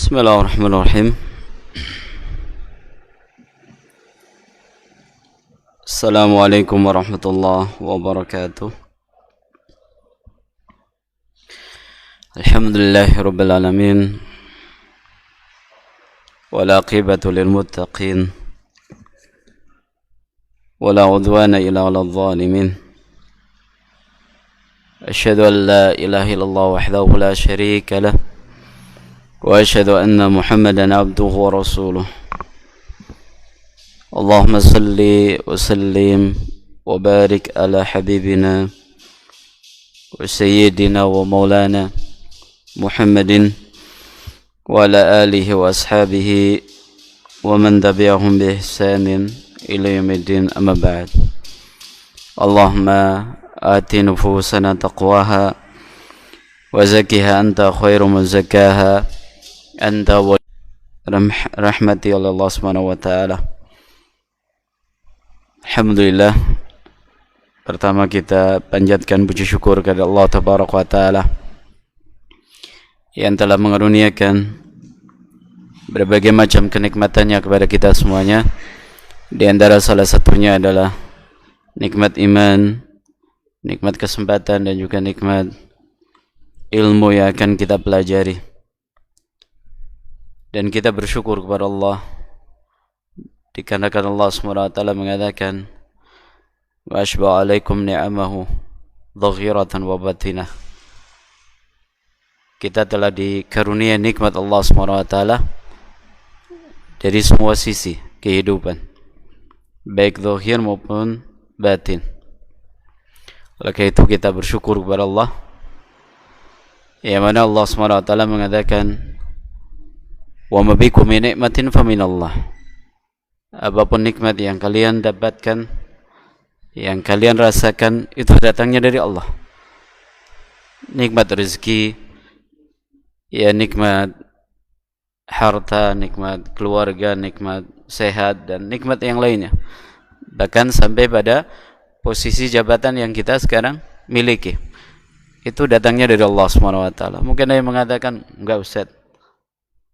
Bismillahirrahmanirrahim. Assalamualaikum warahmatullahi wabarakatuh. Alhamdulillahirabbil alamin. Wal aqibatu lil muttaqin. Wala udwana illa 'alal zalimin. Asyhadu an la ilaha illallah wahdahu la syarika lah. Wa asyhadu anna Muhammadan abduhu wa rasuluh. Allahumma salli wa sallim wa barik ala habibina wa sayyidina wa maulana Muhammadin wa ala alihi wa ashabihi wa man tabi'ahum bi ihsanin ila yaumiddin, amma ba'd. Allahumma ati nufusana taqwaha wa zakkiha anta khairu man zakkaha anta wa rahmati Allah subhanahu wa ta'ala. Alhamdulillah, pertama kita panjatkan puji syukur kepada Allah tabaraka wa ta'ala yang telah mengaruniakan berbagai macam kenikmatannya kepada kita semuanya. Di antara salah satunya adalah nikmat iman, nikmat kesempatan, dan juga nikmat ilmu yang akan kita pelajari. Dan kita bersyukur kepada Allah dikarenakan Allah SWT mengatakan wa asba' alaikum ni'amahu dhahiratan wa batinah. Kita telah dikarunia nikmat Allah SWT dari semua sisi kehidupan, baik zahir maupun batin. Oleh karena itu kita bersyukur kepada Allah, yang mana Allah SWT mengatakan wa ma bikum min ni'matin fa minallah. Apapun nikmat yang kalian dapatkan, yang kalian rasakan, itu datangnya dari Allah. Nikmat rezeki, ya nikmat harta, nikmat keluarga, nikmat sehat, dan nikmat yang lainnya. Bahkan sampai pada posisi jabatan yang kita sekarang miliki, itu datangnya dari Allah SWT. Mungkin ada yang mengatakan, enggak Ustaz,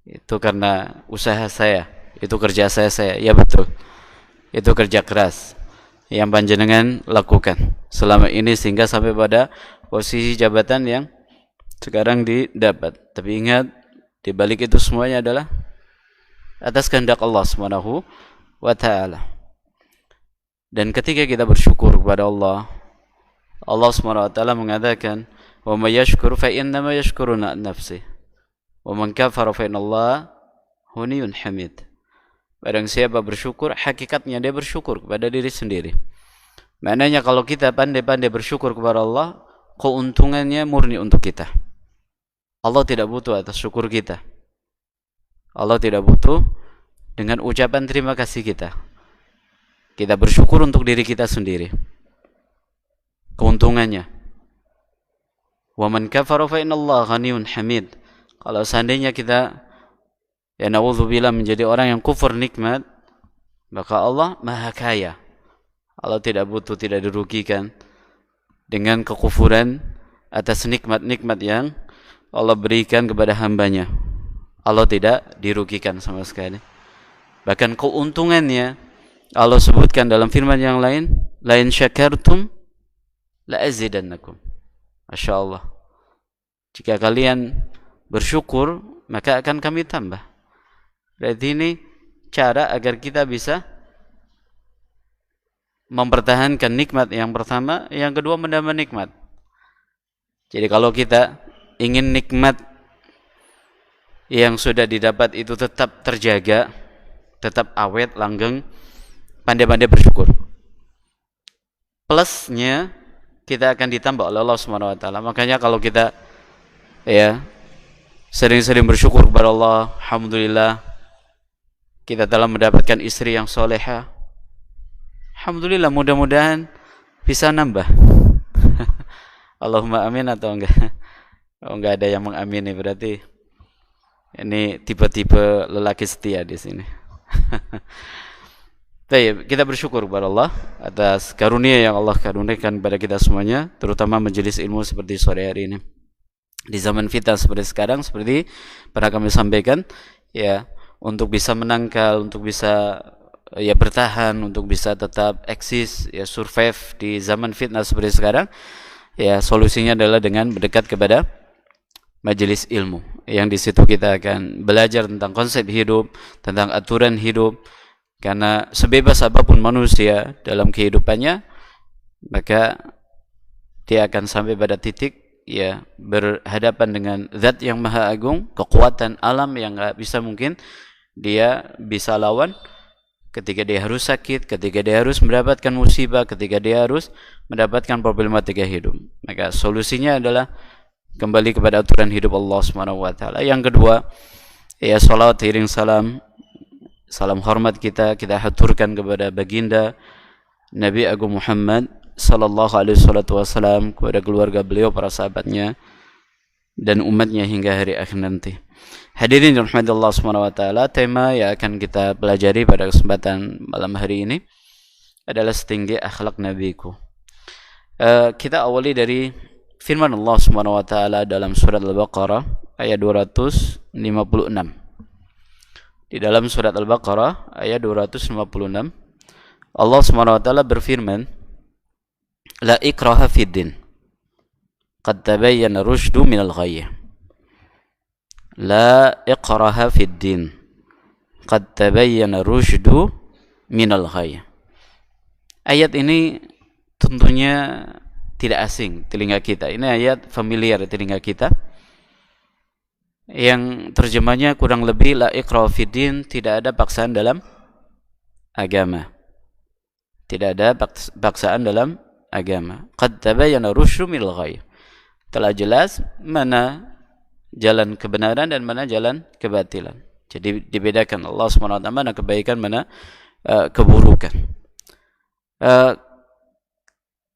itu karena usaha saya, itu kerja saya. Ya betul, itu kerja keras yang panjenengan lakukan selama ini sehingga sampai pada posisi jabatan yang sekarang didapat. Tapi ingat, di balik itu semuanya adalah atas kehendak Allah Subhanahu wa ta'ala. Dan ketika kita bersyukur kepada Allah, Allah Subhanahu wa ta'ala mengatakan wa may yashkur fa innama yashkuru nafsihi wa man kafara fa innallaha ghaniyyun hamid. Barang siapa bersyukur, hakikatnya dia bersyukur kepada diri sendiri. Maknanya kalau kita pandai-pandai bersyukur kepada Allah, keuntungannya murni untuk kita. Allah tidak butuh atas syukur kita. Allah tidak butuh dengan ucapan terima kasih kita. Kita bersyukur untuk diri kita sendiri. Keuntungannya. Wa man kafara fa innallaha ghaniyyun hamid. Kalau seandainya kita ya na'udzubillah menjadi orang yang kufur nikmat, maka Allah maha kaya. Allah tidak butuh, tidak dirugikan dengan kekufuran atas nikmat-nikmat yang Allah berikan kepada hambanya. Allah tidak dirugikan sama sekali. Bahkan keuntungannya Allah sebutkan dalam firman yang lain, la in syakartum la azidannakum. Masya Allah, jika kalian bersyukur maka akan kami tambah. Berarti ini cara agar kita bisa mempertahankan nikmat yang pertama, yang kedua menambah nikmat. Jadi kalau kita ingin nikmat yang sudah didapat itu tetap terjaga, tetap awet, langgeng, pandai-pandai bersyukur. Plusnya kita akan ditambah oleh Allah Subhanahu wa ta'ala. Makanya kalau kita ya sering-sering bersyukur kepada Allah, alhamdulillah kita telah mendapatkan istri yang soleha. Alhamdulillah, mudah-mudahan bisa nambah. Allahumma amin atau enggak? Oh, enggak ada yang mengamini, berarti ini tipe-tipe lelaki setia di sini. Baik, kita bersyukur kepada Allah atas karunia yang Allah karuniakan kepada kita semuanya, terutama majelis ilmu seperti sore hari ini. Di zaman fitnah seperti sekarang, seperti pernah kami sampaikan, ya, untuk bisa menangkal, untuk bisa ya bertahan, untuk bisa tetap eksis, ya survive di zaman fitnah seperti sekarang, ya solusinya adalah dengan mendekat kepada majelis ilmu, yang di situ kita akan belajar tentang konsep hidup, tentang aturan hidup. Karena sebebas apapun manusia dalam kehidupannya, maka dia akan sampai pada titik ya berhadapan dengan zat yang maha agung, kekuatan alam yang nggak bisa mungkin dia bisa lawan, ketika dia harus sakit, ketika dia harus mendapatkan musibah, ketika dia harus mendapatkan problematika hidup. Maka solusinya adalah kembali kepada aturan hidup Allah Subhanahu wa taala. Yang kedua, ya salawat iring salam hormat kita haturkan kepada baginda Nabi Agung Muhammad sallallahu alaihi wasallam, kepada keluarga beliau, para sahabatnya dan umatnya hingga hari akhir nanti. Hadirin dirahmati Allah Subhanahu wa taala, tema yang akan kita pelajari pada kesempatan malam hari ini adalah setinggi akhlak nabiku. Kita awali dari firman Allah Subhanahu wa taala dalam surat Al-Baqarah ayat 256. Di dalam surat Al-Baqarah ayat 256, Allah Subhanahu wa taala berfirman, "La ikraha fid din. Qad tabayyana rusydu minal ghayy." La ikraha fid din. Qad tabayyana rusydu minal ghayy. Ayat ini tentunya tidak asing telinga kita. Ini ayat familiar di telinga kita, yang terjemahnya kurang lebih la ikraha fid din, tidak ada paksaan dalam agama. Tidak ada paksaan dalam agama. Qad tabayyana rusydu minal ghayy. Telah jelas mana jalan kebenaran dan mana jalan kebatilan. Jadi dibedakan Allah Subhanahu wa taala mana kebaikan, mana keburukan.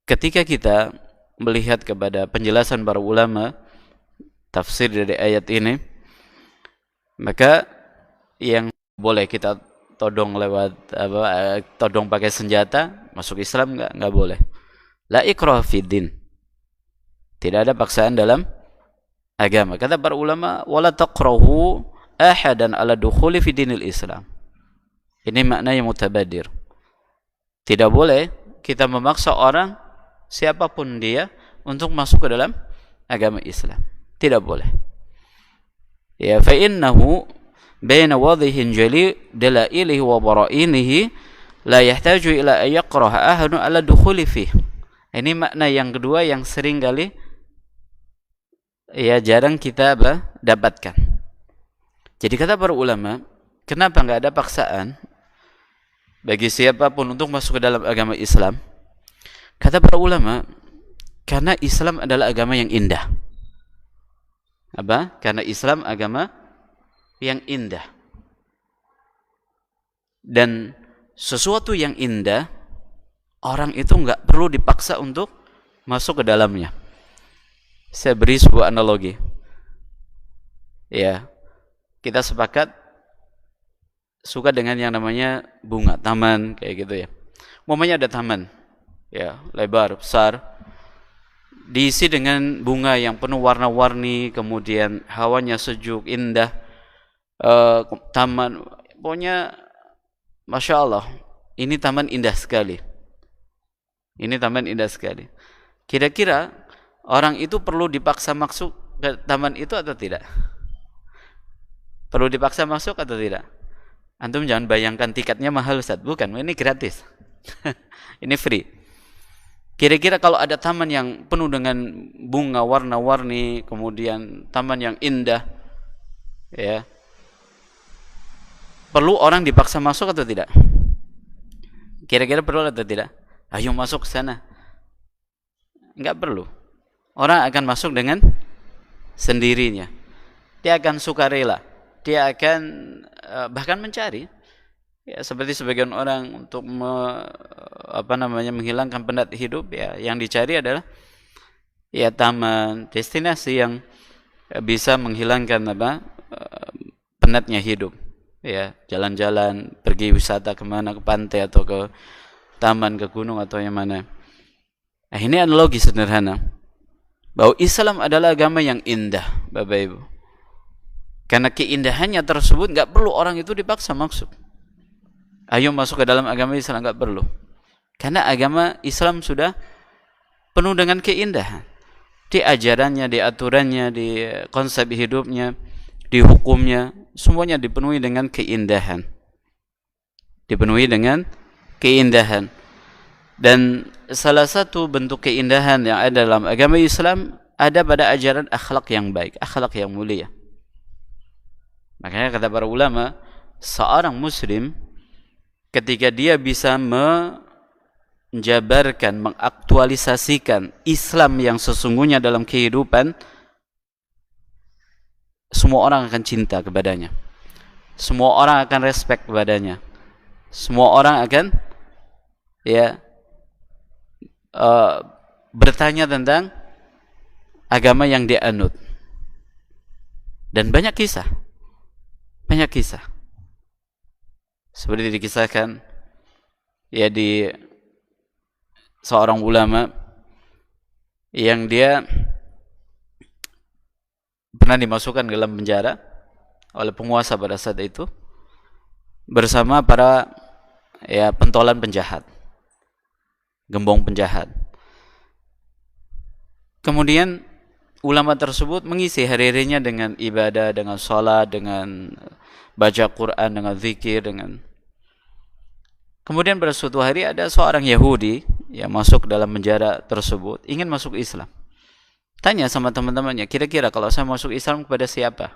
Ketika kita melihat kepada penjelasan para ulama tafsir dari ayat ini, maka yang boleh kita todong lewat todong pakai senjata masuk Islam enggak boleh. La ikraha fid din. Tidak ada paksaan dalam agama. Kata para ulama, wala taqrahu ahadan ala dukhuli fi dinil Islam. Ini makna yang mutabadir. Tidak boleh kita memaksa orang siapapun dia untuk masuk ke dalam agama Islam. Tidak boleh. Ya, fa innahu baina wadhihin jali dalailihi wa bara'inihi la yahtaju ila an yaqraha ahadun ala dukhuli fih. Ini makna yang kedua yang sering kali ya jarang kita dapatkan. Jadi kata para ulama, kenapa enggak ada paksaan bagi siapapun untuk masuk ke dalam agama Islam? Kata para ulama, karena Islam adalah agama yang indah. Apa? Karena Islam agama yang indah. Dan sesuatu yang indah, orang itu enggak perlu dipaksa untuk masuk ke dalamnya. Saya beri sebuah analogi. Ya, kita sepakat suka dengan yang namanya bunga, taman, kayak gitu ya. Umpamanya ada taman, ya, lebar, besar, diisi dengan bunga yang penuh warna-warni, kemudian hawanya sejuk, indah, taman, pokoknya Masya Allah, ini taman indah sekali. Ini taman indah sekali. Kira-kira orang itu perlu dipaksa masuk ke taman itu atau tidak? Perlu dipaksa masuk atau tidak? Antum jangan bayangkan tiketnya mahal, Ustaz. Bukan, ini gratis. Ini free. Kira-kira kalau ada taman yang penuh dengan bunga warna-warni, kemudian taman yang indah, ya, perlu orang dipaksa masuk atau tidak? Kira-kira perlu atau tidak? Ayo masuk ke sana. Enggak perlu. Orang akan masuk dengan sendirinya. Dia akan sukarela. Dia akan bahkan mencari. Ya, seperti sebagian orang untuk menghilangkan penat hidup, ya, yang dicari adalah ya taman, destinasi yang bisa menghilangkan penatnya hidup. Ya, jalan-jalan, pergi wisata kemana, ke pantai atau ke taman, ke gunung atau yang mana. Nah, ini analogi sederhana. bahwa Islam adalah agama yang indah, Bapak Ibu. Karena keindahannya tersebut nggak perlu orang itu dipaksa masuk. Ayo masuk ke dalam agama Islam, nggak perlu. Karena agama Islam sudah penuh dengan keindahan. Di ajarannya, di aturannya, di konsep hidupnya, di hukumnya, semuanya dipenuhi dengan keindahan. Dipenuhi dengan keindahan. Dan salah satu bentuk keindahan yang ada dalam agama Islam ada pada ajaran akhlak yang baik, akhlak yang mulia. Makanya kata para ulama, seorang muslim ketika dia bisa menjabarkan, mengaktualisasikan Islam yang sesungguhnya dalam kehidupan, semua orang akan cinta kepadanya. Semua orang akan respect kepadanya. Semua orang akan bertanya tentang agama yang dia anut. Dan banyak kisah seperti dikisahkan di seorang ulama yang dia pernah dimasukkan ke dalam penjara oleh penguasa pada saat itu bersama para pentolan penjahat, gembong penjahat. Kemudian ulama tersebut mengisi hari-harinya dengan ibadah, dengan sholat, dengan baca Quran, dengan zikir, Kemudian pada suatu hari ada seorang Yahudi yang masuk dalam penjara tersebut, ingin masuk Islam. Tanya sama teman-temannya, kira-kira kalau saya masuk Islam kepada siapa?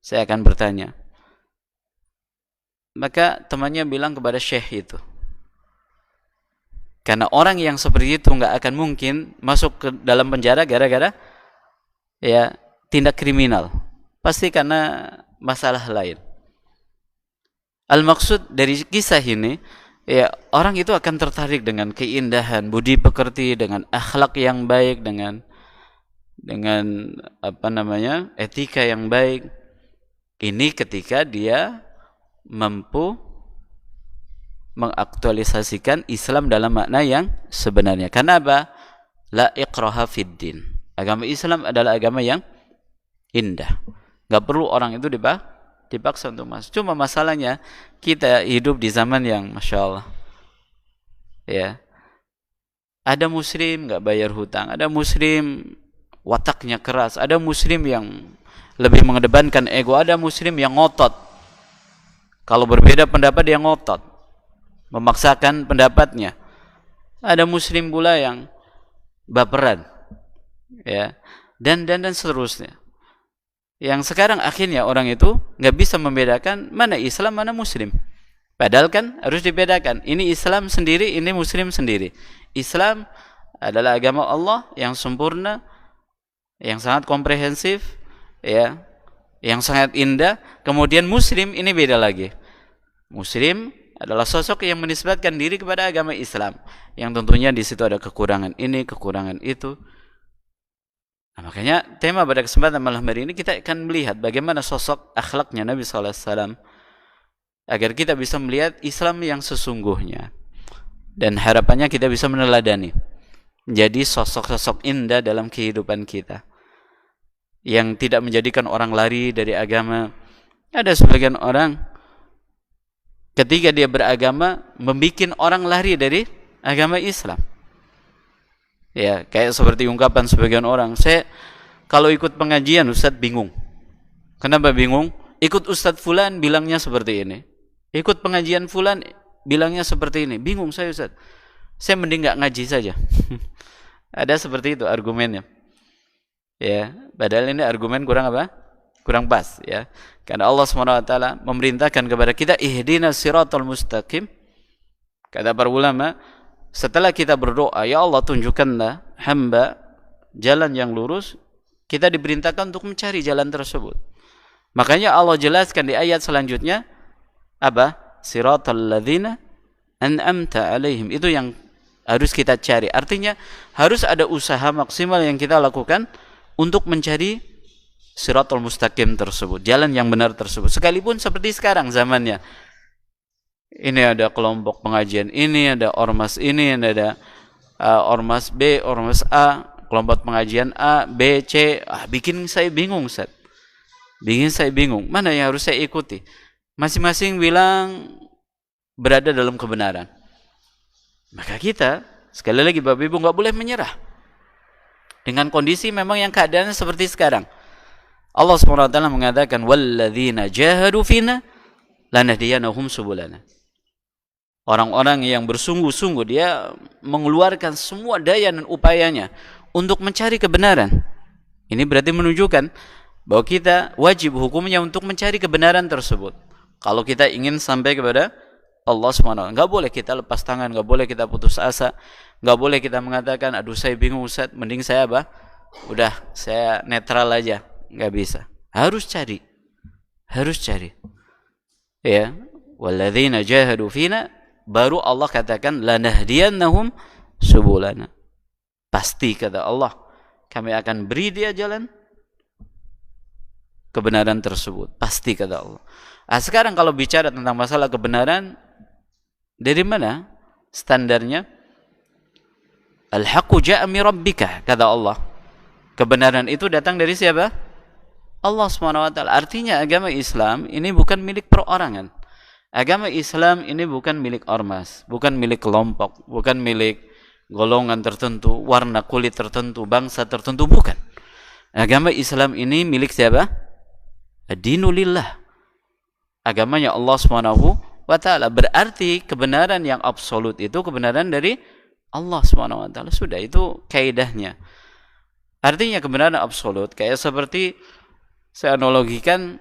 Saya akan bertanya. Maka temannya bilang kepada syekh itu. Karena orang yang seperti itu nggak akan mungkin masuk ke dalam penjara gara-gara tindak kriminal. Pasti karena masalah lain. Al-maksud dari kisah ini, orang itu akan tertarik dengan keindahan, budi pekerti, dengan akhlak yang baik, dengan etika yang baik. Ini ketika dia mampu mengaktualisasikan Islam dalam makna yang sebenarnya. Karena apa? La ikraha fid din. Agama Islam adalah agama yang indah. Gak perlu orang itu dipaksa untuk masuk. Cuma masalahnya kita hidup di zaman yang Masya Allah, ada muslim gak bayar hutang, ada muslim wataknya keras, ada muslim yang lebih mengedepankan ego, ada muslim yang ngotot. Kalau berbeda pendapat dia ngotot, memaksakan pendapatnya. Ada muslim pula yang baperan, dan seterusnya. Yang sekarang akhirnya orang itu nggak bisa membedakan mana Islam, mana Muslim. Padahal kan harus dibedakan. Ini Islam sendiri, ini Muslim sendiri. Islam adalah agama Allah yang sempurna, yang sangat komprehensif, yang sangat indah. Kemudian Muslim ini beda lagi. Muslim adalah sosok yang menisbatkan diri kepada agama Islam, yang tentunya di situ ada kekurangan ini, kekurangan itu. Nah, makanya tema pada kesempatan malam hari ini kita akan melihat bagaimana sosok akhlaknya Nabi SAW, agar kita bisa melihat Islam yang sesungguhnya, dan harapannya kita bisa meneladani, menjadi sosok-sosok indah dalam kehidupan kita, yang tidak menjadikan orang lari dari agama. Ada sebagian orang ketika dia beragama membikin orang lari dari agama Islam. Kayak seperti ungkapan sebagian orang, saya kalau ikut pengajian Ustadz bingung. Kenapa bingung? Ikut Ustadz Fulan bilangnya seperti ini, ikut pengajian Fulan bilangnya seperti ini, bingung saya Ustadz. Saya mending gak ngaji saja. Ada seperti itu argumennya. Padahal ini argumen kurang apa? Kurang pas, Karena Allah SWT memerintahkan kepada kita, ihdinas siratal mustaqim. Kata para ulama, setelah kita berdoa, ya Allah tunjukkanlah hamba jalan yang lurus, kita diperintahkan untuk mencari jalan tersebut. Makanya Allah jelaskan di ayat selanjutnya, apa? Siratal ladzina an'amta alaihim. Itu yang harus kita cari. Artinya harus ada usaha maksimal yang kita lakukan untuk mencari siratal mustaqim tersebut, jalan yang benar tersebut. Sekalipun seperti sekarang zamannya, ini ada kelompok pengajian ini, ada ormas ini, ada ormas B, ormas A, kelompok pengajian A, B, C, bikin saya bingung, Ustaz. Bikin saya bingung, mana yang harus saya ikuti? Masing-masing bilang berada dalam kebenaran. Maka kita, sekali lagi Bapak Ibu, nggak boleh menyerah. Dengan kondisi memang yang keadaannya seperti sekarang. Allah SWT mengatakan, وَالَّذِينَ جَاهَدُوا فِينَا لَنَهْدِيَنَّهُمْ سُبُلَنَا. Orang-orang yang bersungguh-sungguh, dia mengeluarkan semua daya dan upayanya untuk mencari kebenaran. Ini berarti menunjukkan bahwa kita wajib hukumnya untuk mencari kebenaran tersebut. Kalau kita ingin sampai kepada Allah SWT, nggak boleh kita lepas tangan, nggak boleh kita putus asa, nggak boleh kita mengatakan, aduh saya bingung Ustaz, mending saya apa? Udah, saya netral aja. Nggak bisa. Harus cari. Ya, walladzina jahadu fina, baru Allah katakan lanahdiyannahum subulana. Pasti kata Allah, kami akan beri dia jalan kebenaran tersebut. Pasti kata Allah. Sekarang kalau bicara tentang masalah kebenaran, dari mana standarnya? Al-haqqu ja'a min rabbika, kata Allah. Kebenaran itu datang dari siapa? Allah SWT. Artinya agama Islam ini bukan milik perorangan. Agama Islam ini bukan milik ormas, bukan milik kelompok, bukan milik golongan tertentu, warna kulit tertentu, bangsa tertentu, bukan. Agama Islam ini milik siapa? Ad-dinu lillah. Agamanya Allah SWT. Berarti kebenaran yang absolut itu kebenaran dari Allah SWT. Sudah, itu kaidahnya. Artinya kebenaran absolut kayak seperti saya analogikan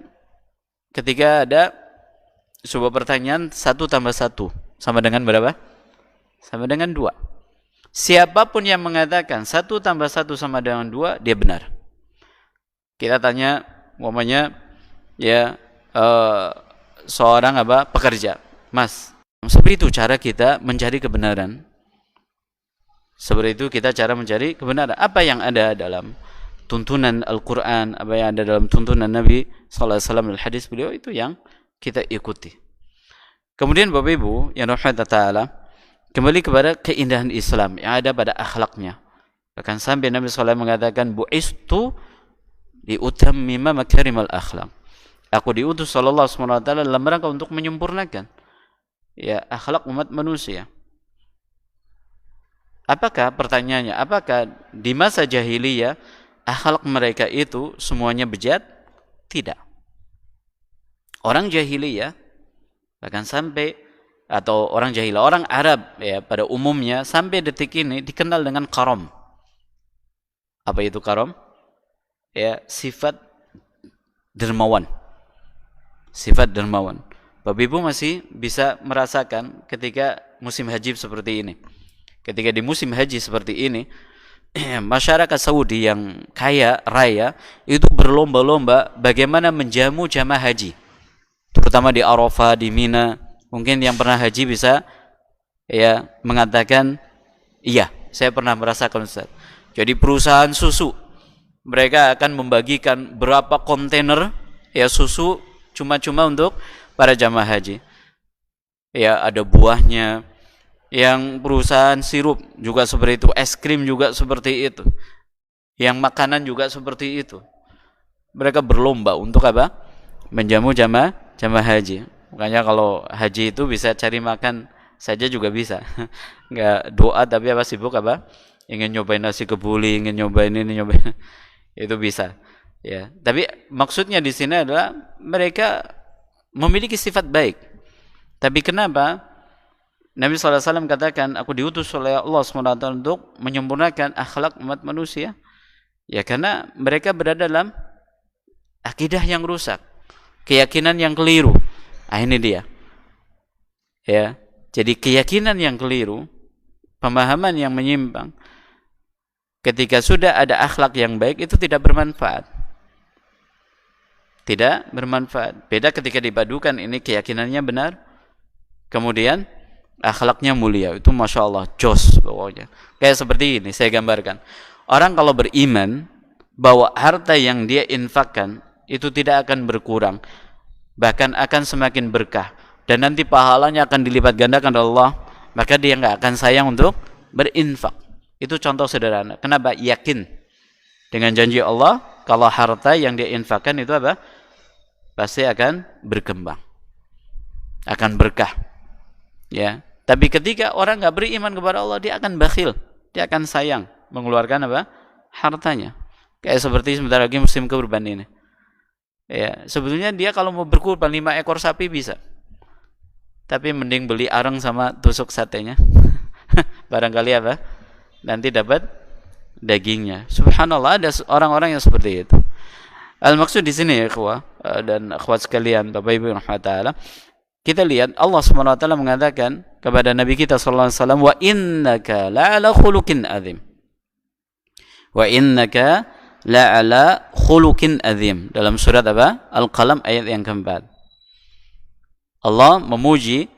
ketika ada sebuah pertanyaan 1 tambah 1 sama dengan berapa? Sama dengan 2. Siapapun yang mengatakan 1 tambah 1 sama dengan 2, dia benar. Kita tanya, umpamanya ya seorang pekerja, Mas, seperti itu cara kita mencari kebenaran. Seperti itu kita cara mencari kebenaran. Apa yang ada dalam tuntunan Al-Quran, apa yang ada dalam tuntunan Nabi SAW dan hadis beliau, itu yang kita ikuti. Kemudian Bapak Ibu yang rahmat ta'ala, kembali kepada keindahan Islam yang ada pada akhlaknya. Bahkan sampai Nabi SAW mengatakan, bu'istu liutammima makarimal akhlak. Aku diutus sallallahu alaihi wasallam dalam rangka untuk menyempurnakan ya akhlak umat manusia. Apakah pertanyaannya, apakah di masa jahiliyah akhlak mereka itu semuanya bejat? Tidak. Orang jahiliyah bahkan sampai, atau orang jahiliyah, orang Arab ya pada umumnya sampai detik ini dikenal dengan karam. Apa itu karam? Ya, sifat dermawan. Sifat dermawan. Bapak Ibu masih bisa merasakan ketika musim haji seperti ini. Ketika di musim haji seperti ini, masyarakat Saudi yang kaya raya itu berlomba-lomba bagaimana menjamu jamaah haji, terutama di Arafah, di Mina. Mungkin yang pernah haji bisa ya mengatakan, iya, saya pernah merasakan, Ustaz. Jadi perusahaan susu, mereka akan membagikan berapa kontainer ya susu cuma-cuma untuk para jamaah haji. Ya, ada buahnya. Yang perusahaan sirup juga seperti itu, es krim juga seperti itu, yang makanan juga seperti itu. Mereka berlomba untuk apa? Menjamu jamaah haji. Makanya kalau haji itu bisa cari makan saja juga bisa. Enggak doa tapi sibuk ingin nyobain nasi kebuli, ingin nyobain ini, nyobain itu bisa. Ya, tapi maksudnya di sini adalah mereka memiliki sifat baik. Tapi kenapa Nabi SAW katakan, aku diutus oleh Allah SWT untuk menyempurnakan akhlak umat manusia? Ya karena mereka berada dalam akidah yang rusak, keyakinan yang keliru. Ini dia. Ya, jadi keyakinan yang keliru, pemahaman yang menyimpang, ketika sudah ada akhlak yang baik itu tidak bermanfaat. Tidak bermanfaat. Beda ketika dipadukan ini keyakinannya benar, kemudian akhlaknya mulia, itu Masya Allah, jos pokoknya. Kayak seperti ini, saya gambarkan. Orang kalau beriman, bahwa harta yang dia infakkan, itu tidak akan berkurang. Bahkan akan semakin berkah. Dan nanti pahalanya akan dilipat gandakan oleh Allah. Maka dia nggak akan sayang untuk berinfak. Itu contoh sederhana. Kenapa? Yakin dengan janji Allah, kalau harta yang dia infakkan itu apa? Pasti akan berkembang, akan berkah. Ya. Tapi ketika orang nggak beriman kepada Allah, dia akan bakhil, dia akan sayang mengeluarkan apa? Hartanya. Kayak seperti sebentar lagi musim kurban ini. Ya, sebetulnya dia kalau mau berkurban 5 ekor sapi bisa. Tapi mending beli areng sama tusuk satenya. Barangkali apa? Nanti dapat dagingnya. Subhanallah, ada orang-orang yang seperti itu. Al-maksud di sini ya ikhwah dan akhwat sekalian, Bapak Ibu rahmatullah, kita lihat Allah Subhanahu wa taala mengatakan kepada Nabi kita sallallahu alaihi wasallam, wa innaka la'ala khuluqin azim. Wa innaka la'ala khuluqin azim. Dalam surat apa? Al-Qalam ayat yang keempat. Allah memuji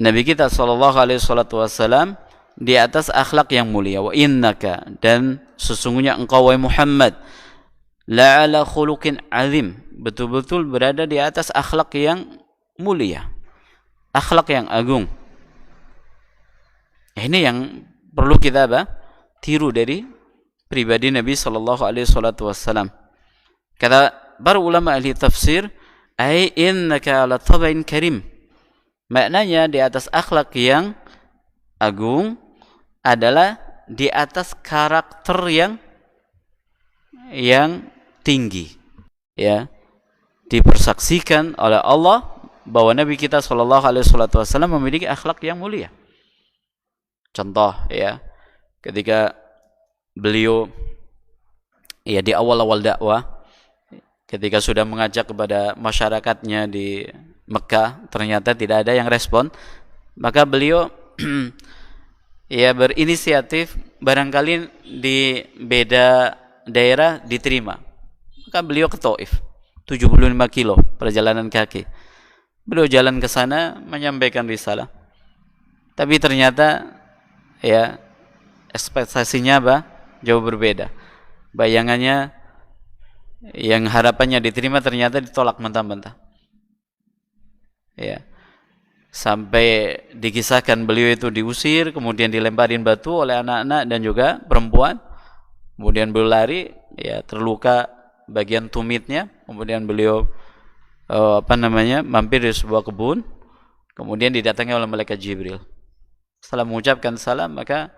Nabi kita sallallahu alaihi wasallam di atas akhlak yang mulia. Wa innaka, dan sesungguhnya engkau wahai Muhammad, la'ala khuluqin azim, betul-betul berada di atas akhlak yang mulia, akhlak yang agung. Ini yang perlu kita apa? Tiru dari pribadi Nabi sallallahu alaihi wasallam. Kata para ulama ahli tafsir, ai innaka ala tabain karim. Maknanya di atas akhlak yang agung adalah di atas karakter yang tinggi, ya, dipersaksikan oleh Allah bahwa Nabi kita sallallahu alaihi wasallam memiliki akhlak yang mulia. Contoh, ya, ketika beliau ya di awal-awal dakwah, ketika sudah mengajak kepada masyarakatnya di Mekah, ternyata tidak ada yang respon, maka beliau ya berinisiatif barangkali di beda daerah diterima. Maka beliau ke Taif, 75 kilo perjalanan kaki. Beliau jalan ke sana menyampaikan risalah. Tapi ternyata ya ekspektasinya apa? Jauh berbeda. Bayangannya yang harapannya diterima ternyata ditolak mentah-mentah. Ya. Sampai dikisahkan beliau itu diusir, kemudian dilemparin batu oleh anak-anak dan juga perempuan. Kemudian beliau lari, ya, terluka bagian tumitnya. Kemudian beliau mampir di sebuah kebun. Kemudian didatangi oleh malaikat Jibril. Setelah mengucapkan salam, maka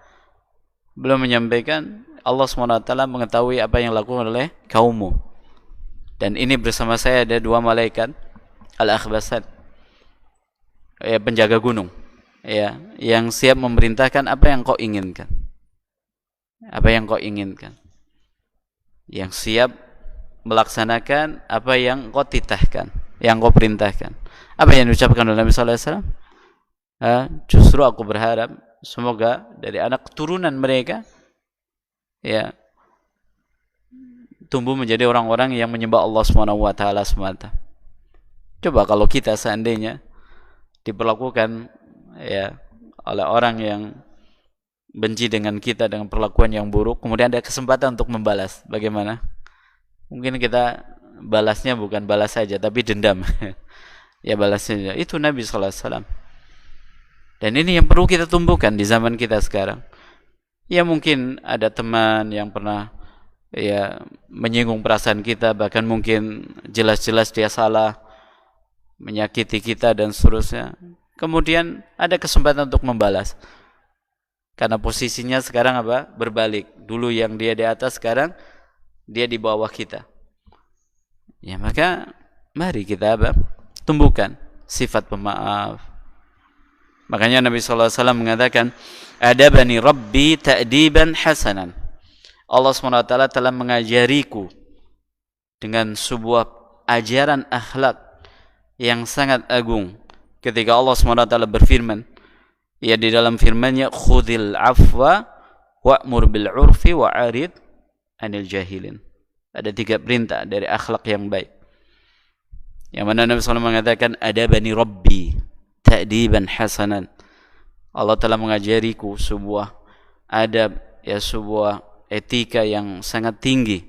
beliau menyampaikan, Allah SWT mengetahui apa yang dilakukan oleh kaummu. Dan ini bersama saya ada 2 malaikat, al-akhbasat, ya, penjaga gunung, ya, yang siap memerintahkan apa yang kau inginkan. Apa yang kau inginkan. Yang siap melaksanakan apa yang kau titahkan, yang kau perintahkan. Apa yang diucapkan oleh Nabi sallallahu alaihi wasallam? Justru aku berharap semoga dari anak keturunan mereka, ya, tumbuh menjadi orang-orang yang menyembah Allah Subhanahu wa taala semata. Coba kalau kita seandainya diperlakukan, ya, oleh orang yang benci dengan kita dengan perlakuan yang buruk, kemudian ada kesempatan untuk membalas, bagaimana? Mungkin kita balasnya bukan balas saja, tapi dendam. Ya, balasnya itu Nabi sallallahu alaihi wasallam. Dan ini yang perlu kita tumbuhkan di zaman kita sekarang. Ya, mungkin ada teman yang pernah, ya, menyinggung perasaan kita, bahkan mungkin jelas-jelas dia salah, menyakiti kita dan seterusnya. Kemudian ada kesempatan untuk membalas. Karena posisinya sekarang apa? Berbalik. Dulu yang dia di atas, sekarang dia di bawah kita. Ya, maka mari kita apa? Tumbuhkan sifat pemaaf. Makanya Nabi sallallahu alaihi wasallam mengatakan, adabani rabbi ta'diban hasanan. Allah SWT telah mengajariku dengan sebuah ajaran akhlak yang sangat agung. Ketika Allah SWT berfirman, ya, di dalam firman-Nya, khudhil afwa wa'mur bil 'urfi wa'arid 'anil jahilin. Ada 3 perintah dari akhlak yang baik. Yang mana Nabi SAW mengatakan, adabani rabbi ta'diban hasanan. Allah telah mengajariku sebuah adab, ya, sebuah etika yang sangat tinggi.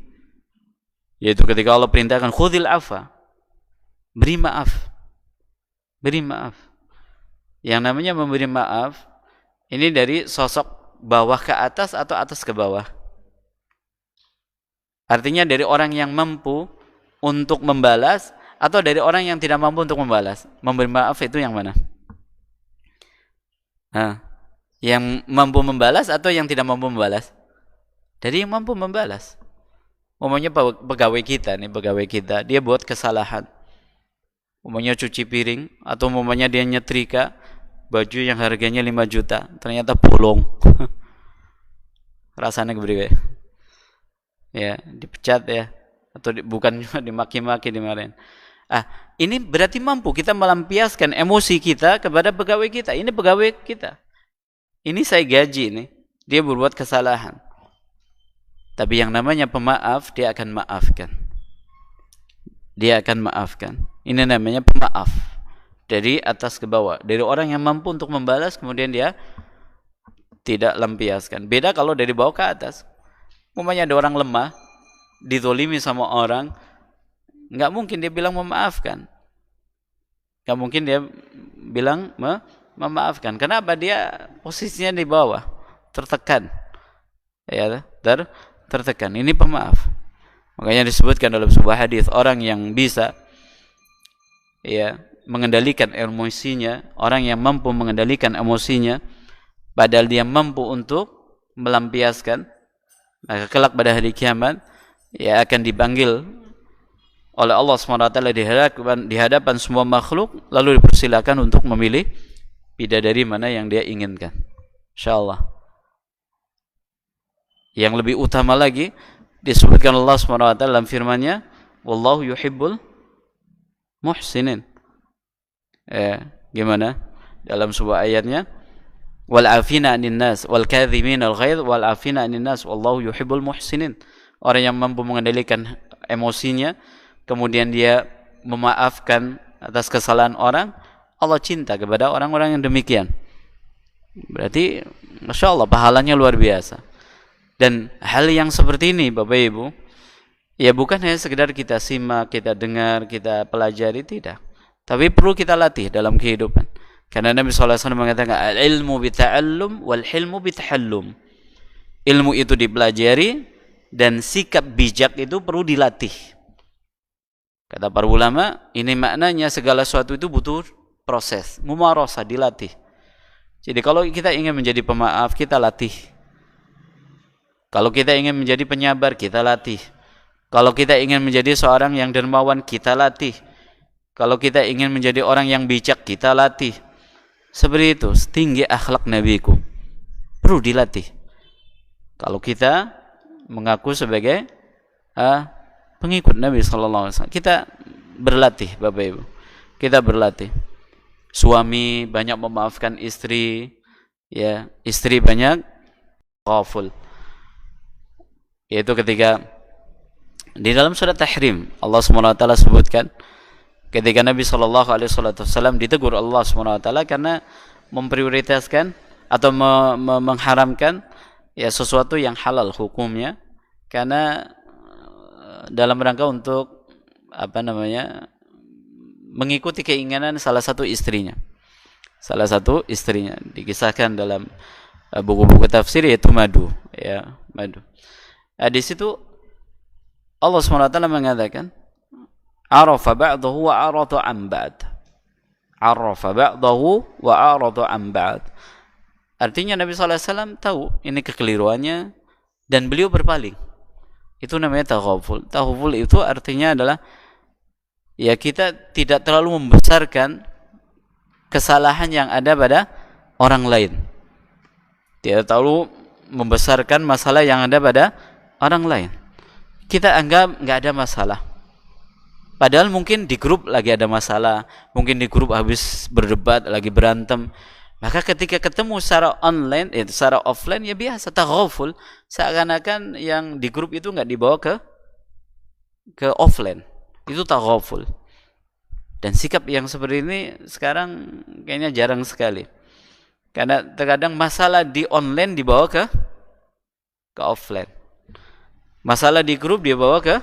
Yaitu ketika Allah perintahkan khudhil afwa, beri maaf. Beri maaf. Yang namanya memberi maaf ini dari sosok bawah ke atas atau atas ke bawah? Artinya dari orang yang mampu untuk membalas atau dari orang yang tidak mampu untuk membalas? Memberi maaf itu yang mana? Nah, yang mampu membalas atau yang tidak mampu membalas? Dari yang mampu membalas. Umumnya pegawai kita nih, pegawai kita, dia buat kesalahan. Umumnya cuci piring atau umumnya dia nyetrika baju yang harganya 5 juta, ternyata bolong. Rasanya kepriwe? Ya, dipecat ya, atau bukan dimaki-maki, dimarahin. Ini berarti mampu kita melampiaskan emosi kita kepada pegawai kita. Ini pegawai kita. Ini saya gaji nih, dia berbuat kesalahan. Tapi yang namanya pemaaf, dia akan maafkan. Dia akan maafkan. Ini namanya pemaaf. Dari atas ke bawah. Dari orang yang mampu untuk membalas, kemudian dia tidak lampiaskan. Beda kalau dari bawah ke atas. Umpamanya ada orang lemah, dizolimi sama orang, nggak mungkin dia bilang memaafkan. Nggak mungkin dia bilang memaafkan. Kenapa? Dia posisinya di bawah, tertekan. Ya, tertekan. Ini pemaaf. Makanya disebutkan dalam sebuah hadis, orang yang bisa ya mengendalikan emosinya, orang yang mampu mengendalikan emosinya, padahal dia mampu untuk melampiaskan, maka kelak pada hari kiamat ya akan dipanggil oleh Allah SWT di hadapan semua makhluk, lalu dipersilakan untuk memilih bidadari mana yang dia inginkan. Insyaallah. Yang lebih utama lagi disebutkan Allah SWT dalam firman-Nya, wallahu yuhibbul muhsinin. Gimana? Dalam sebuah ayatnya, wal afina 'anil nas wal kadhimin al ghaidh wal afina 'anil nas wallahu yuhibbul muhsinin. Orang yang mampu mengendalikan emosinya, kemudian dia memaafkan atas kesalahan orang, Allah cinta kepada orang-orang yang demikian. Berarti Masya Allah pahalanya luar biasa. Dan hal yang seperti ini Bapak Ibu, ya bukan hanya sekedar kita simak, kita dengar, kita pelajari, tidak. Tapi perlu kita latih dalam kehidupan. Karena Nabi SAW mengatakan, al-ilmu bita'allum wal-hilmu bitahallum. Ilmu itu dipelajari dan sikap bijak itu perlu dilatih. Kata para ulama, ini maknanya segala sesuatu itu butuh proses, mumarasah, dilatih. Jadi kalau kita ingin menjadi pemaaf, kita latih. Kalau kita ingin menjadi penyabar, kita latih. Kalau kita ingin menjadi seorang yang dermawan, kita latih. Kalau kita ingin menjadi orang yang bijak, kita latih. Seperti itu, tinggi akhlak nabiku. Perlu dilatih. Kalau kita mengaku sebagai pengikut Nabi SAW, kita berlatih, Bapak Ibu. Kita berlatih. Suami banyak memaafkan istri, ya, istri banyak ghaful. Yaitu ketika di dalam surat Tahrim Allah SWT sebutkan ketika Nabi SAW ditegur Allah SWT karena memprioritaskan atau mengharamkan ya sesuatu yang halal hukumnya, karena dalam rangka untuk mengikuti keinginan salah satu istrinya. Salah satu istrinya dikisahkan dalam buku-buku tafsir, yaitu Madu, ya, Madu. Di situ Allah SWT mengatakan, arafa ba'dahu wa arada an ba'd. Arafa ba'dahu wa arada an ba'd. Artinya Nabi SAW tahu ini kekeliruannya dan beliau berpaling. Itu namanya taghaful. Taghaful itu artinya adalah ya kita tidak terlalu membesarkan kesalahan yang ada pada orang lain. Tidak terlalu membesarkan masalah yang ada pada orang lain. Kita anggap nggak ada masalah. Padahal mungkin di grup lagi ada masalah, mungkin di grup habis berdebat, lagi berantem. Maka ketika ketemu secara online, secara offline, ya biasa, taghaful. Seakan-akan yang di grup itu nggak dibawa ke offline. Itu taghaful. Dan sikap yang seperti ini sekarang kayaknya jarang sekali. Karena terkadang masalah di online dibawa ke offline. Masalah di grup dibawa ke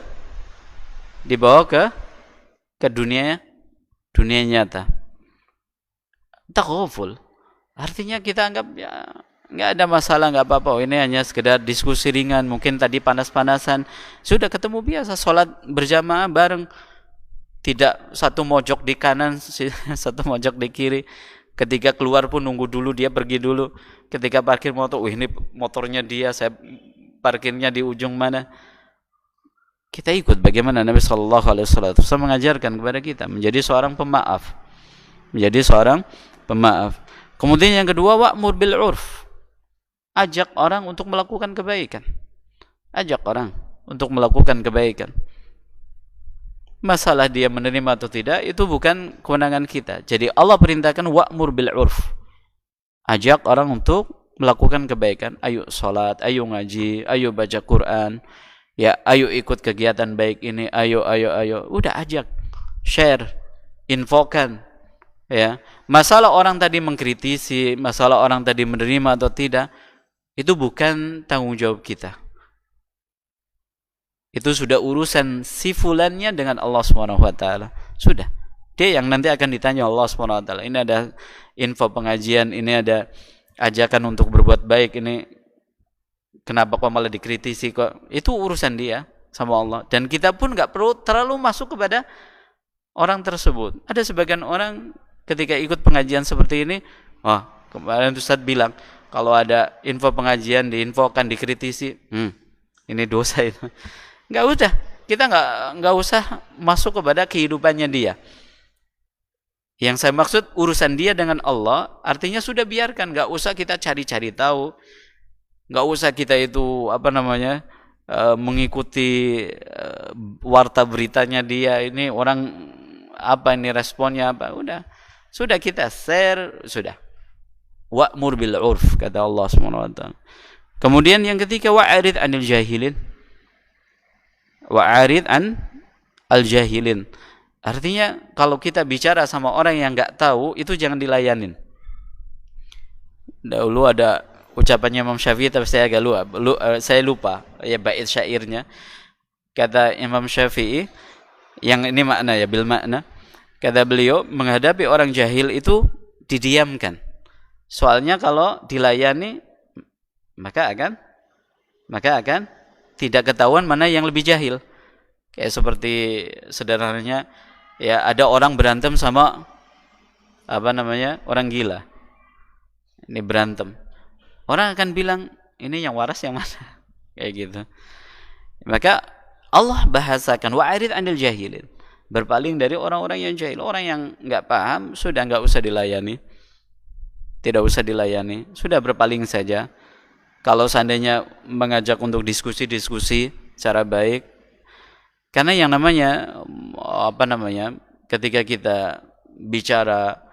dunia nyata. Taghaful. Artinya kita anggap ya nggak ada masalah, nggak apa-apa. Ini hanya sekedar diskusi ringan, mungkin tadi panas-panasan, sudah ketemu biasa, sholat berjamaah bareng, tidak satu mojok di kanan, satu mojok di kiri. Ketika keluar pun nunggu dulu, dia pergi dulu. Ketika parkir motor, ini motornya dia, saya parkirnya di ujung mana. Kita ikut bagaimana Nabi Shallallahu Alaihi Wasallam mengajarkan kepada kita menjadi seorang pemaaf, menjadi seorang pemaaf. Kemudian yang kedua, wa'mur bil urf, ajak orang untuk melakukan kebaikan, ajak orang untuk melakukan kebaikan. Masalah dia menerima atau tidak itu bukan kewenangan kita. Jadi Allah perintahkan wa'mur bil urf, ajak orang untuk melakukan kebaikan. Ayo sholat, ayo ngaji, ayo baca Quran, ya, ayo ikut kegiatan baik ini, ayo, udah ajak, share, infokan, ya. Masalah orang tadi mengkritisi, masalah orang tadi menerima atau tidak, itu bukan tanggung jawab kita. Itu sudah urusan si fulannya dengan Allah Subhanahu wa taala. Sudah. Dia yang nanti akan ditanya Allah Subhanahu wa taala. Ini ada info pengajian, ini ada ajakan untuk berbuat baik, ini kenapa kok malah dikritisi kok? Itu urusan dia sama Allah. Dan kita pun nggak perlu terlalu masuk kepada orang tersebut. Ada sebagian orang ketika ikut pengajian seperti ini, wah, kemarin Ustaz bilang kalau ada info pengajian diinfokan, dikritisi, ini dosa itu. Nggak usah, kita nggak usah masuk kepada kehidupannya dia. Yang saya maksud urusan dia dengan Allah, artinya sudah biarkan, nggak usah kita cari-cari tahu. Nggak usah kita itu mengikuti warta beritanya dia, ini orang apa, ini responnya apa, udah sudah kita share, sudah. Wa'mur bil urf, kata Allah Subhanahu wa taala. Kemudian yang ketiga, wa'arid anil jahilin, wa'arid an al jahilin, artinya kalau kita bicara sama orang yang nggak tahu itu jangan dilayanin. Dahulu ada ucapannya Imam Syafi'i, tapi saya agak saya lupa ya bait syairnya. Kata Imam Syafi'i, yang ini makna ya, bil makna, kata beliau, menghadapi orang jahil itu didiamkan. Soalnya kalau dilayani maka akan tidak ketahuan mana yang lebih jahil. Kayak seperti sederhananya ya, ada orang berantem sama orang gila. Ini berantem. Orang akan bilang, ini yang waras yang mana? Kayak gitu. Maka Allah bahasakan wa'arid 'anil jahilin, berpaling dari orang-orang yang jahil. Orang yang enggak paham sudah enggak usah dilayani. Tidak usah dilayani, sudah berpaling saja. Kalau seandainya mengajak untuk diskusi secara baik, karena yang namanya ketika kita bicara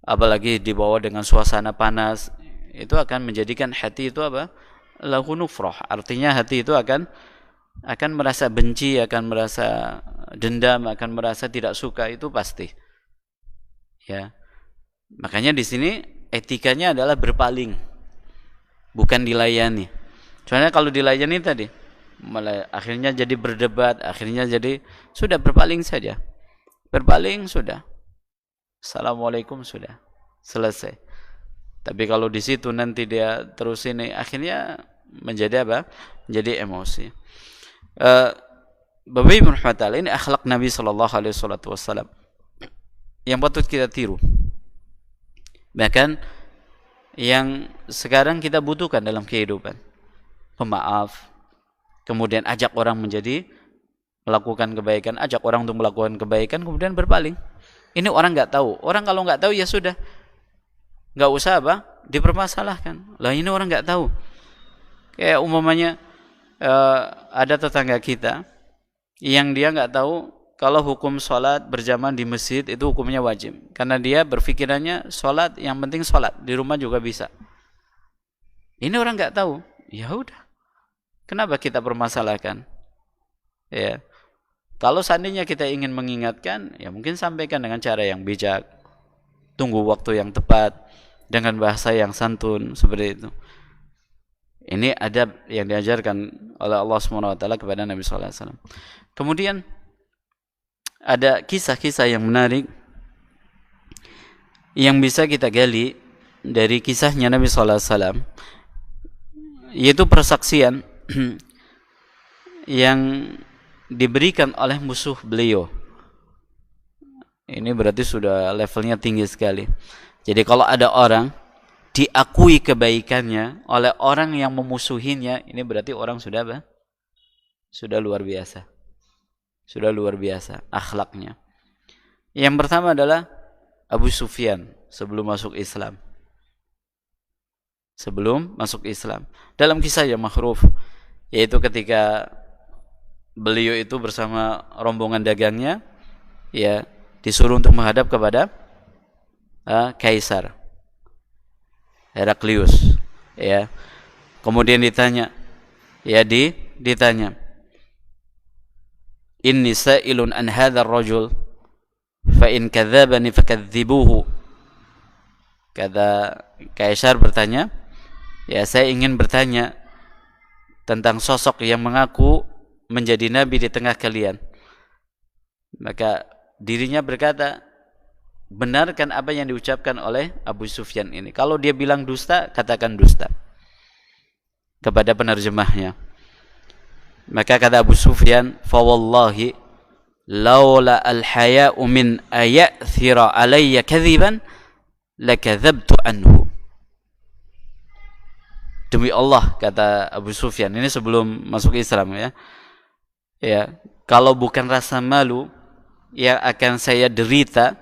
apalagi dibawa dengan suasana panas, itu akan menjadikan hati itu lahu nufrah, artinya hati itu akan merasa benci, akan merasa dendam, akan merasa tidak suka, itu pasti. Ya. Makanya di sini etikanya adalah berpaling, bukan dilayani. Soalnya kalau dilayani tadi malah akhirnya jadi berdebat, akhirnya jadi sudah berpaling saja. Berpaling sudah. Assalamualaikum sudah. Selesai. Tapi kalau di situ nanti dia terus ini, akhirnya menjadi menjadi emosi. Bapak Ibu rahmatullah, ini akhlak Nabi sallallahu alaihi wasallam yang patut kita tiru. Bahkan yang sekarang kita butuhkan dalam kehidupan. Pemaaf. Kemudian ajak orang melakukan kebaikan, ajak orang untuk melakukan kebaikan, kemudian berpaling. Ini orang nggak tahu. Orang kalau nggak tahu ya sudah, nggak usah dipermasalahkan. Lah ini orang nggak tahu. Kayak umpamanya ada tetangga kita yang dia nggak tahu kalau hukum sholat berjamaah di masjid itu hukumnya wajib. Karena dia berpikirannya sholat, yang penting sholat, di rumah juga bisa. Ini orang nggak tahu. Ya udah, kenapa kita permasalahkan? Ya, kalau seandainya kita ingin mengingatkan, ya mungkin sampaikan dengan cara yang bijak, tunggu waktu yang tepat, dengan bahasa yang santun, seperti itu. Ini adab yang diajarkan oleh Allah SWT kepada Nabi SAW. Kemudian ada kisah-kisah yang menarik yang bisa kita gali dari kisahnya Nabi sallallahu alaihi wasallam, yaitu persaksian yang diberikan oleh musuh beliau. Ini berarti sudah levelnya tinggi sekali. Jadi kalau ada orang diakui kebaikannya oleh orang yang memusuhinya, ini berarti orang sudah apa? Sudah luar biasa. Sudah luar biasa akhlaknya. Yang pertama adalah Abu Sufyan sebelum masuk Islam. Sebelum masuk Islam. Dalam kisah yang makhruf, yaitu ketika beliau itu bersama rombongan dagangnya, ya, disuruh untuk menghadap kepada Kaisar Heraklius, ya. Kemudian ditanya, ditanya, inni sa'ilun an hadzal rajul fa in kadzabani fakadzibuhu. Kata Kaisar bertanya, ya, saya ingin bertanya tentang sosok yang mengaku menjadi nabi di tengah kalian. Maka dirinya berkata, benarkan apa yang diucapkan oleh Abu Sufyan ini. Kalau dia bilang dusta, katakan dusta kepada penerjemahnya. Maka kata Abu Sufyan, fa wallahi laula al-haya'u min ayathira alayya kadhiban lakadzabtu anhu. Demi Allah, kata Abu Sufyan, ini sebelum masuk Islam, ya. Ya, kalau bukan rasa malu yang akan saya derita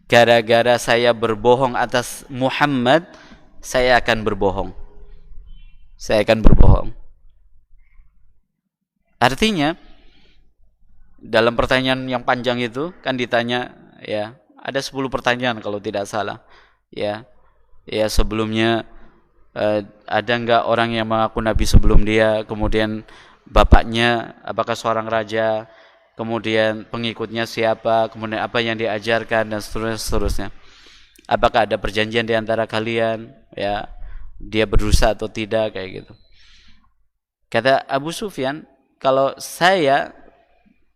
gara-gara saya berbohong atas Muhammad, saya akan berbohong. Saya akan berbohong. Artinya dalam pertanyaan yang panjang itu kan ditanya, ya, ada 10 pertanyaan kalau tidak salah. Ya, sebelumnya ada enggak orang yang mengaku nabi sebelum dia, kemudian bapaknya apakah seorang raja, kemudian pengikutnya siapa, kemudian apa yang diajarkan, dan seterusnya. Apakah ada perjanjian di antara kalian, ya, dia berdosa atau tidak, kayak gitu. Kata Abu Sufyan, kalau saya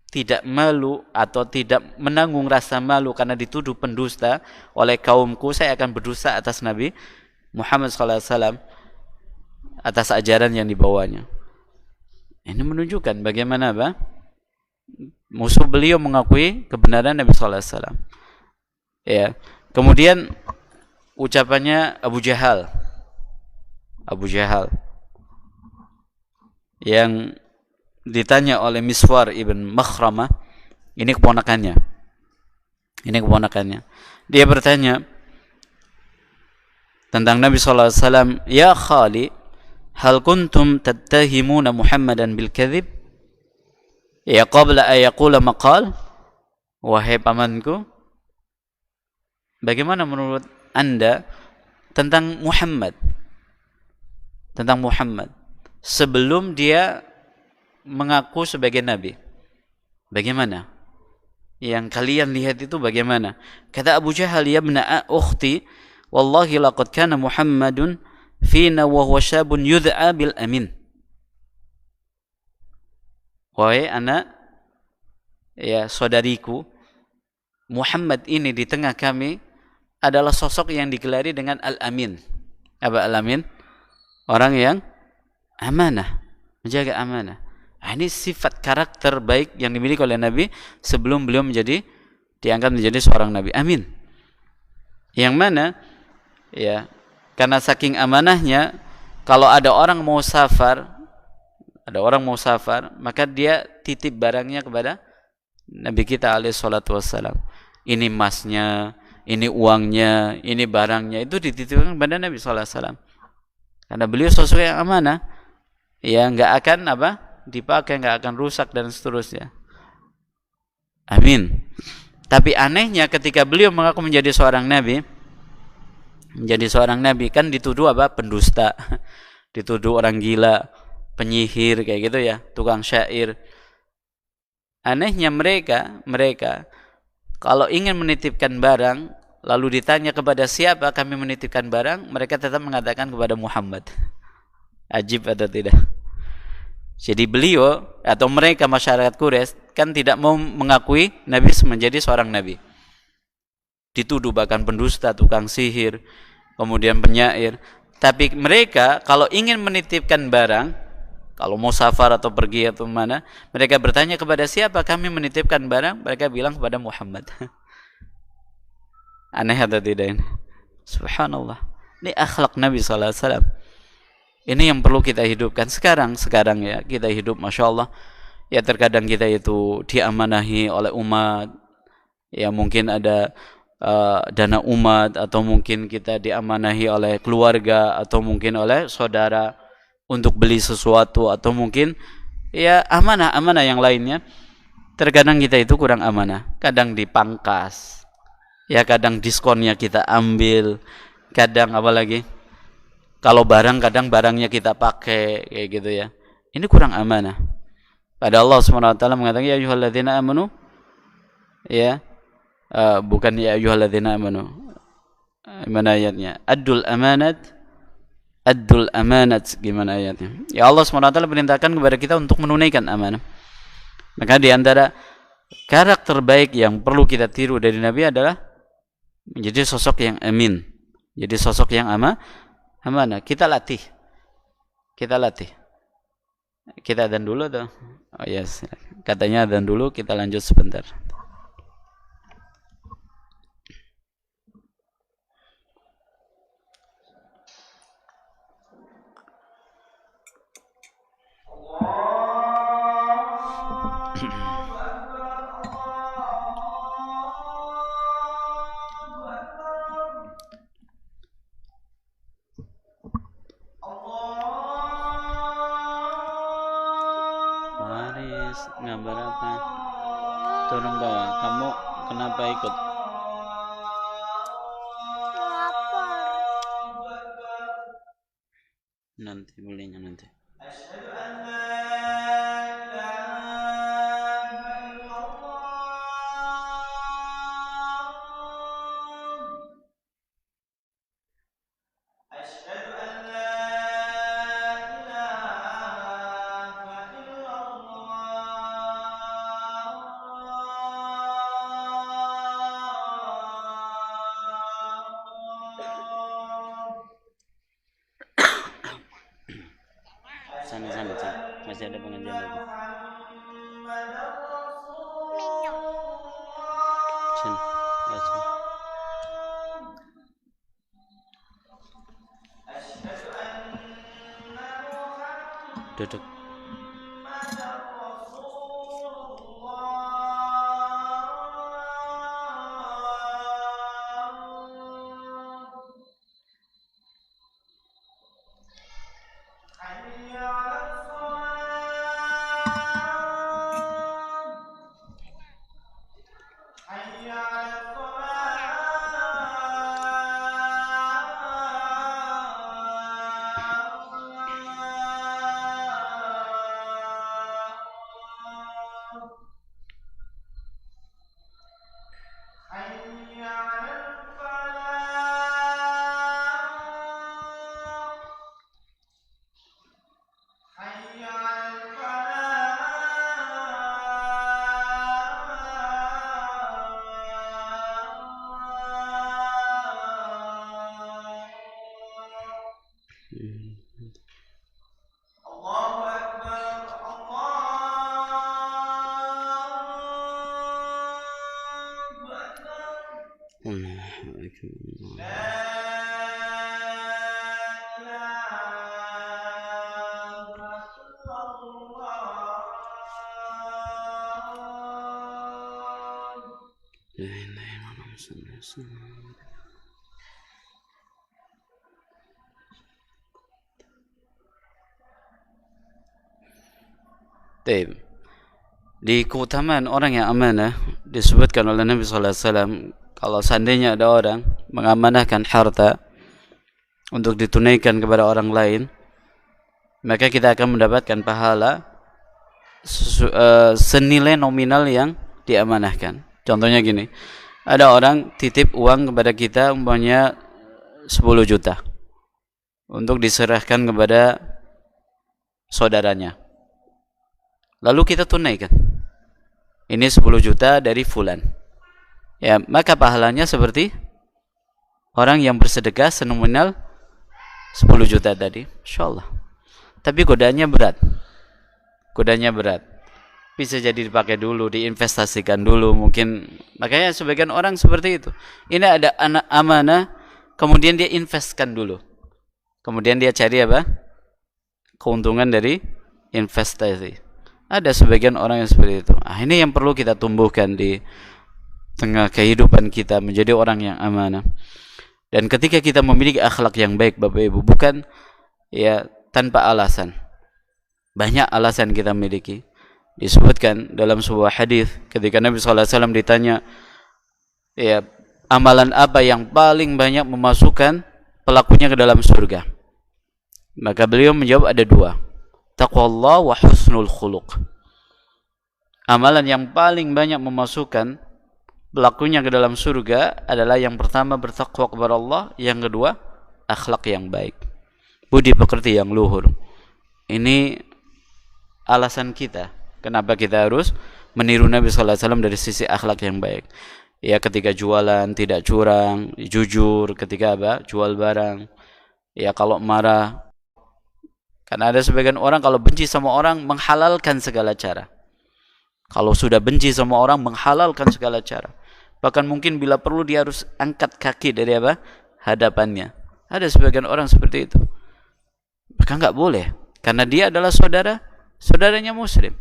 tidak malu atau tidak menanggung rasa malu karena dituduh pendusta oleh kaumku, saya akan berdosa atas Nabi Muhammad SAW, atas ajaran yang dibawanya. Ini menunjukkan bagaimana musuh beliau mengakui kebenaran Nabi SAW. Ya. Kemudian ucapannya Abu Jahal yang ditanya oleh Miswar ibn Makhramah, ini keponakannya. Dia bertanya tentang Nabi SAW, ya khali, hal kuntum tattahimuna Muhammadan bil kadhib? Ya qabla ayaqula maqal. Wahai pamanku, bagaimana menurut Anda tentang Muhammad? Sebelum dia mengaku sebagai nabi. Bagaimana? Yang kalian lihat itu bagaimana? Kata Abu Jahal, ya ibna ukhti, wallahi laqad kana Muhammadun fina wa huwa syabun yud'a bil amin. Wahai anak, ya, saudariku, Muhammad ini di tengah kami adalah sosok yang digelari dengan al-amin. Apa al-amin? Orang yang amanah, menjaga amanah. Ini sifat karakter baik yang dimiliki oleh Nabi sebelum beliau diangkat menjadi seorang Nabi. Amin. Yang mana, ya, karena saking amanahnya, kalau ada orang mau safar, maka dia titip barangnya kepada Nabi kita alaihi salatu wassalam. Ini emasnya, ini uangnya, ini barangnya, itu dititipkan kepada Nabi sallallahu alaihi wasallam. Karena beliau sosok yang amanah, ya, enggak akan dipakai, enggak akan rusak dan seterusnya. Amin. Tapi anehnya ketika beliau mengaku menjadi seorang nabi, kan dituduh pendusta, dituduh orang gila, penyihir, kayak gitu, ya, tukang syair. Anehnya mereka kalau ingin menitipkan barang lalu ditanya kepada siapa kami menitipkan barang, mereka tetap mengatakan kepada Muhammad. Ajib atau tidak? Jadi beliau atau mereka masyarakat Quraisy kan tidak mau mengakui Nabi menjadi seorang nabi. Dituduh bahkan pendusta, tukang sihir, kemudian penyair. Tapi mereka kalau ingin menitipkan barang, kalau mau safar atau pergi atau mana, mereka bertanya kepada siapa kami menitipkan barang, mereka bilang kepada Muhammad. Aneh atau tidak ini? Subhanallah. Ini akhlak Nabi sallallahu alaihi wasallam. Ini yang perlu kita hidupkan sekarang ya, kita hidup Masya Allah. Ya terkadang kita itu diamanahi oleh umat, ya mungkin ada dana umat, atau mungkin kita diamanahi oleh keluarga, atau mungkin oleh saudara untuk beli sesuatu, atau mungkin ya amanah yang lainnya. Terkadang kita itu kurang amanah, kadang dipangkas, ya kadang diskonnya kita ambil, kadang apalagi kalau barang, kadang barangnya kita pakai kayak gitu ya. Ini kurang amanah. Pada Allah SWT mengatakan ya ayyuhalladzina amanu, ya bukan ya ayyuhalladzina amanu, gimana ayatnya? Addul amanat, gimana ayatnya? Ya Allah SWT perintahkan kepada kita untuk menunaikan amanah. Maka di antara karakter baik yang perlu kita tiru dari Nabi adalah menjadi sosok yang amin, jadi sosok yang amanah. Kita latih. Kita adzan dulu tuh. Oh yes, katanya adzan dulu, kita lanjut sebentar. Maris, ngabar apa? Turun bawah. Kamu kenapa ikut? Nanti belinya nanti. Sana, masih ada pengajian lagi. Sini, ya sini. Duduk. Di keutamaan orang yang amanah disebutkan oleh Nabi sallallahu alaihi wasallam, kalau seandainya ada orang mengamanahkan harta untuk ditunaikan kepada orang lain, maka kita akan mendapatkan pahala senilai nominal yang diamanahkan. Contohnya gini, ada orang titip uang kepada kita umpamanya 10 juta untuk diserahkan kepada saudaranya. Lalu kita tunaikan. Ini 10 juta dari fulan. Ya, maka pahalanya seperti orang yang bersedekah senominal 10 juta tadi, insyaallah. Tapi godaannya berat. Godaannya berat. Bisa jadi dipakai dulu, diinvestasikan dulu mungkin. Makanya sebagian orang seperti itu. Ini ada anak amanah, kemudian dia investkan dulu. Kemudian dia cari apa? Keuntungan dari investasi. Ada sebagian orang yang seperti itu. Ini yang perlu kita tumbuhkan di tengah kehidupan kita, menjadi orang yang amanah. Dan ketika kita memiliki akhlak yang baik, Bapak Ibu, bukan ya tanpa alasan. Banyak alasan kita miliki. Disebutkan dalam sebuah hadis ketika Nabi SAW ditanya, ya, amalan apa yang paling banyak memasukkan pelakunya ke dalam surga? Maka beliau menjawab ada dua, taqwallah wa husnul khuluq. Amalan yang paling banyak memasukkan pelakunya ke dalam surga adalah yang pertama bertakwa kepada Allah, yang kedua akhlak yang baik, budi pekerti yang luhur. Ini alasan kita kenapa kita harus meniru Nabi SAW dari sisi akhlak yang baik. Ya, ketika jualan tidak curang, jujur ketika jual barang. Ya, kalau marah, karena ada sebagian orang kalau benci sama orang menghalalkan segala cara. Kalau sudah benci sama orang menghalalkan segala cara. Bahkan mungkin bila perlu dia harus angkat kaki dari hadapannya. Ada sebagian orang seperti itu. Maka enggak boleh, karena dia adalah saudaranya muslim.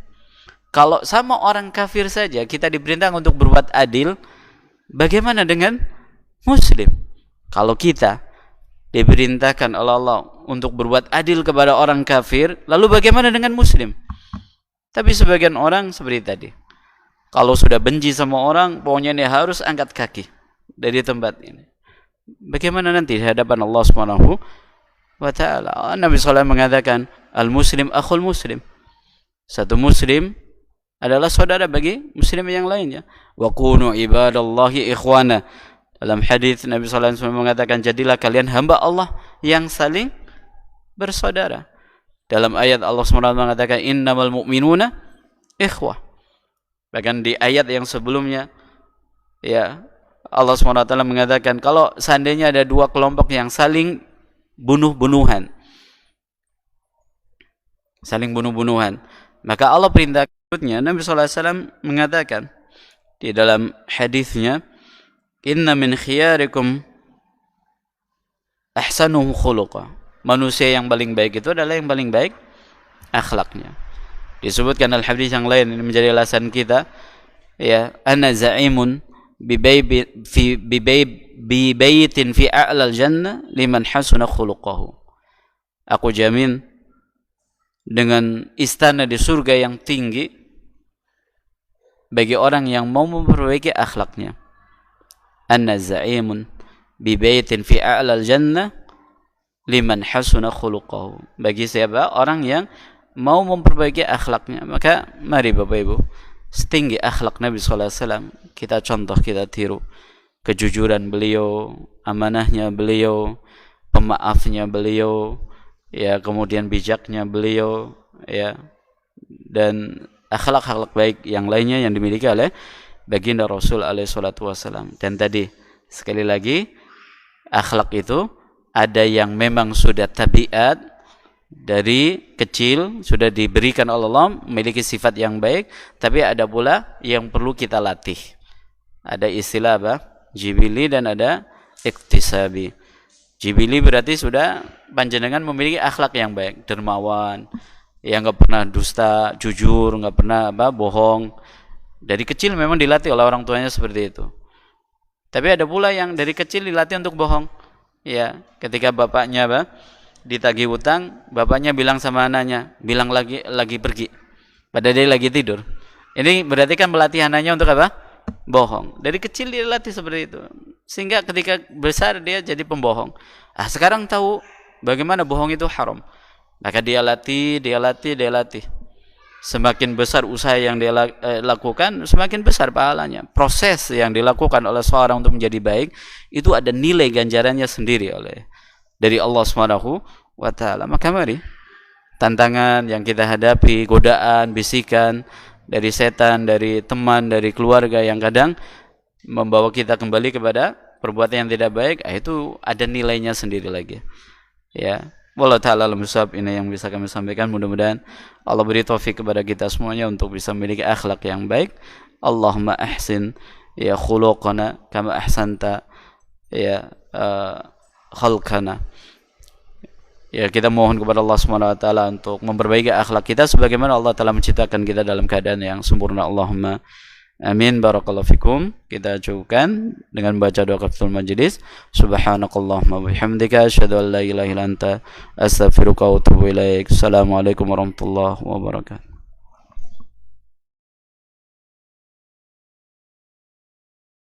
Kalau sama orang kafir saja kita diperintah untuk berbuat adil, bagaimana dengan muslim? Kalau kita diperintahkan oleh Allah untuk berbuat adil kepada orang kafir, lalu bagaimana dengan muslim? Tapi sebagian orang seperti tadi, kalau sudah benci sama orang, pokoknya dia harus angkat kaki dari tempat ini. Bagaimana nanti di hadapan Allah Subhanahu wa ta'ala? Nabi SAW mengatakan, al-muslim akhul muslim. Satu muslim adalah saudara bagi muslim yang lainnya. Wa kunu ibadallahi ikhwana. Dalam hadis Nabi SAW mengatakan, jadilah kalian hamba Allah yang saling bersaudara. Dalam ayat Allah SWT mengatakan, innamal mu'minuna ikhwah. Bahkan di ayat yang sebelumnya, ya, Allah SWT mengatakan, kalau seandainya ada dua kelompok yang saling bunuh-bunuhan, maka Allah perintah berikutnya, Nabi SAW mengatakan di dalam hadisnya, inna min khiyarikum ahsanuhum khuluqa. Manusia yang paling baik itu adalah yang paling baik akhlaknya. Disebutkan dalam hadis yang lain, ini menjadi alasan kita, ya, ana za'imun bi baitin fi a'lal jannah liman hasuna khuluquhu. Aku jamin dengan istana di surga yang tinggi bagi orang yang mau memperbaiki akhlaknya. Ana za'imun bi baitin fi a'lal jannah liman hasuna khuluquhu. Bagi siapa? Orang yang mau memperbaiki akhlaknya. Maka mari Bapak Ibu, setinggi akhlak Nabi SAW, kita contoh, kita tiru. Kejujuran beliau, amanahnya beliau, pemaafnya beliau, ya, kemudian bijaknya beliau, ya, dan akhlak-akhlak baik yang lainnya yang dimiliki oleh baginda Rasul alaihi salatu wasallam. Dan tadi sekali lagi, akhlak itu ada yang memang sudah tabiat dari kecil, sudah diberikan oleh Allah, memiliki sifat yang baik, tapi ada pula yang perlu kita latih. Ada istilah jibili dan ada iktisabi. Jibili berarti sudah panjenengan memiliki akhlak yang baik, dermawan, yang enggak pernah dusta, jujur, enggak pernah bohong. Dari kecil memang dilatih oleh orang tuanya seperti itu. Tapi ada pula yang dari kecil dilatih untuk bohong. Ya, ketika bapaknya ditagih utang, bapaknya bilang sama anaknya, bilang lagi pergi, padahal dia lagi tidur. Ini berarti kan melatih anaknya untuk bohong. Dari kecil dia latih seperti itu, sehingga ketika besar dia jadi pembohong. Sekarang tahu bagaimana bohong itu haram, maka dia latih. Semakin besar usaha yang dia lakukan, semakin besar pahalanya. Proses yang dilakukan oleh seorang untuk menjadi baik itu ada nilai ganjarannya sendiri dari Allah Subhanahu wa ta'ala. Maka mari, tantangan yang kita hadapi, godaan, bisikan dari setan, dari teman, dari keluarga yang kadang membawa kita kembali kepada perbuatan yang tidak baik, itu ada nilainya sendiri lagi. Ya, wallahu taala alam bisawab. Ini yang bisa kami sampaikan. Mudah-mudahan Allah beri taufik kepada kita semuanya untuk bisa memiliki akhlak yang baik. Allahumma ahsin ya khuluqana kama ahsanta ya khalqana. Ya, kita mohon kepada Allah Subhanahu wa taala untuk memperbaiki akhlak kita sebagaimana Allah telah menciptakan kita dalam keadaan yang sempurna. Allahumma amin. Barakallahu fikum. Kita cukupkan dengan baca doa kafaratul majlis. Subhanakallahumma wa bihamdika asyhadu an la ilaha illa anta astaghfiruka wa atubu ilaik. Assalamualaikum warahmatullahi wabarakatuh.